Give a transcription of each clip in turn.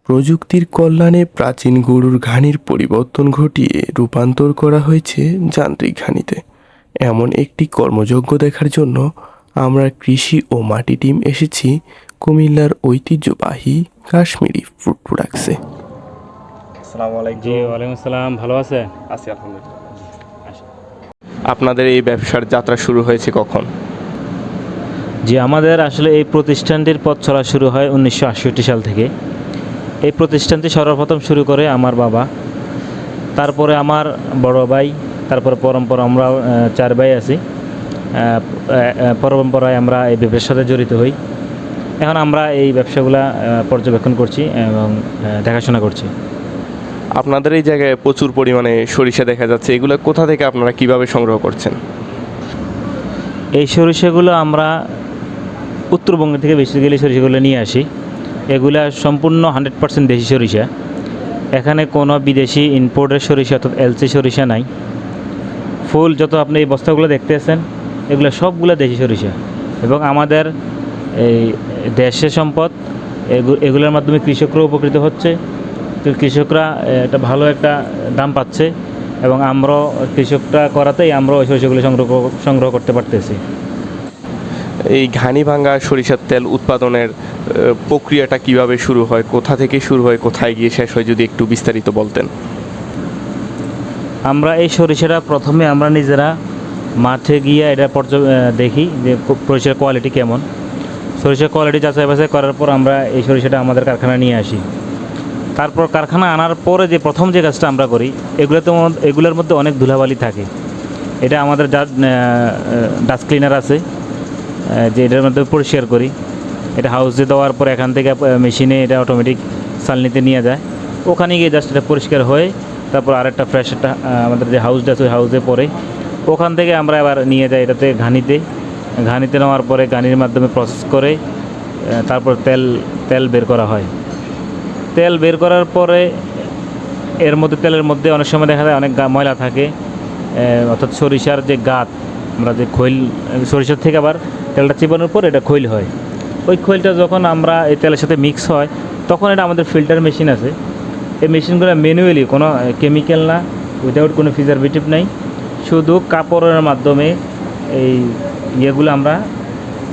প্রযুক্তির কল্যাণে প্রাচীন গরুর ঘানির পরিবর্তন ঘটিয়ে রূপান্তর করা হয়েছে যান্ত্রিক ঘানিতে। এমন একটি কর্মযজ্ঞ দেখার জন্য আমরা কৃষি ও মাটি টিম এসেছি কুমিল্লার ঐতিহ্যবাহী কাশ্মীরি ফ্রুট প্রোডাক্টসে। আসসালামু আলাইকুম। জি, ওয়ালাইকুম আসসালাম। ভালো আছে? আছি আলহামদুলিল্লাহ। আপনাদের এই ব্যবসার যাত্রা শুরু হয়েছে কখন? জি, আমাদের আসলে এই প্রতিষ্ঠানটির পথ চলা শুরু হয় 1968 সাল থেকে। এই প্রতিষ্ঠানটি সর্বপ্রথম শুরু করে আমার বাবা, তারপরে আমার বড় ভাই, তারপরে পরম্পরা আমরা 4 ভাই আছি। পরম্পরায় আমরা এই ব্যবসার সাথে জড়িত হই। এখন আমরা এই ব্যবসাগুলা পর্যবেক্ষণ করছি এবং দেখাশোনা করছি। আপনাদের এই জায়গায় প্রচুর পরিমাণে সরিষা দেখা যাচ্ছে, এগুলো কোথা থেকে আপনারা কিভাবে সংগ্রহ করছেন? এই সরিষাগুলো আমরা উত্তরবঙ্গ থেকে বেসিক্যালি সরিষাগুলো নিয়ে আসি। এগুলা সম্পূর্ণ 100% দেশি সরিষা। এখানে কোনো বিদেশি ইম্পোর্টের সরিষা অর্থাৎ এলসি সরিষা নাই। ফুল যত আপনি এই বস্তাগুলো দেখতেছেন এগুলো সবগুলো দেশি সরিষা এবং আমাদের এই দেশের সম্পদ। এগুলোর মাধ্যমে কৃষকরা উপকৃত হচ্ছে। তো কৃষকরা একটা ভালো একটা দাম পাচ্ছে এবং আমরাও কৃষকরা করাতেই আমরা ওই সরিষাগুলো সংগ্রহ করতে পারতেছি। এই ঘানি ভাঙ্গা সরিষার তেল উৎপাদনের প্রক্রিয়াটা কিভাবে শুরু হয়, কোথা থেকে শুরু হয়, কোথায় গিয়ে শেষ হয়, যদি একটু বিস্তারিত বলতেন। আমরা এই সরিষাটা প্রথমে আমরা নিজেরা মাঠে গিয়ে এটা দেখি যে সরিষার কোয়ালিটি কেমন। সরিষার কোয়ালিটি যাচাই বাছাই করার পর আমরা এই সরিষাটা আমাদের কারখানায় নিয়ে আসি। তারপর কারখানা আনার পরে যে প্রথম যে কাজটা আমরা করি, এগুলোর মধ্যে অনেক ধুলাবালি থাকে। এটা আমাদের যা ডাস্ট ক্লিনার আছে যে এটার মধ্যে পরিষ্কার করি। এটা হাউসে দেওয়ার পর এখান থেকে মেশিনে এটা অটোমেটিক চালনিতে নিয়ে যায়। ওখানে গিয়ে জাস্ট এটা পরিষ্কার হয়ে তারপর আরেকটা ফ্রেশ একটা আমাদের যে হাউসটা আছে ওই হাউসে পরে ওখান থেকে আমরা আবার নিয়ে যাই এটাতে ঘানিতে নেওয়ার পরে ঘানির মাধ্যমে প্রসেস করে তারপর তেল বের করা হয়। তেল বের করার পরে তেলের মধ্যে অনেক সময় দেখা যায় অনেক ময়লা থাকে, অর্থাৎ সরিষার যে গাত, আমরা যে খৈল সরিষার থেকে আবার তেলটা চিবানোর পর এটা খৈল হয়। ওই খৈলটা যখন আমরা এই তেলের সাথে মিক্স হয় তখন এটা আমাদের ফিল্টার মেশিন আছে। এই মেশিনগুলো ম্যানুয়ালি, কোনো কেমিক্যাল না, উইদাউট কোনো প্রিজারভেটিভ নাই, শুধু কাপড়ের মাধ্যমে এই ইয়েগুলো আমরা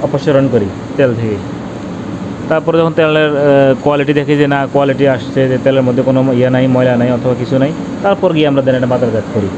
অপসারণ করি তেল থেকে। তারপরে যখন তেলের কোয়ালিটি দেখি যে না কোয়ালিটি আসছে, যে তেলের মধ্যে কোনো ইয়ে নাই, ময়লা নাই অথবা কিছু নাই, তারপর গিয়ে আমরা দেন এটা বাজারজাত করি।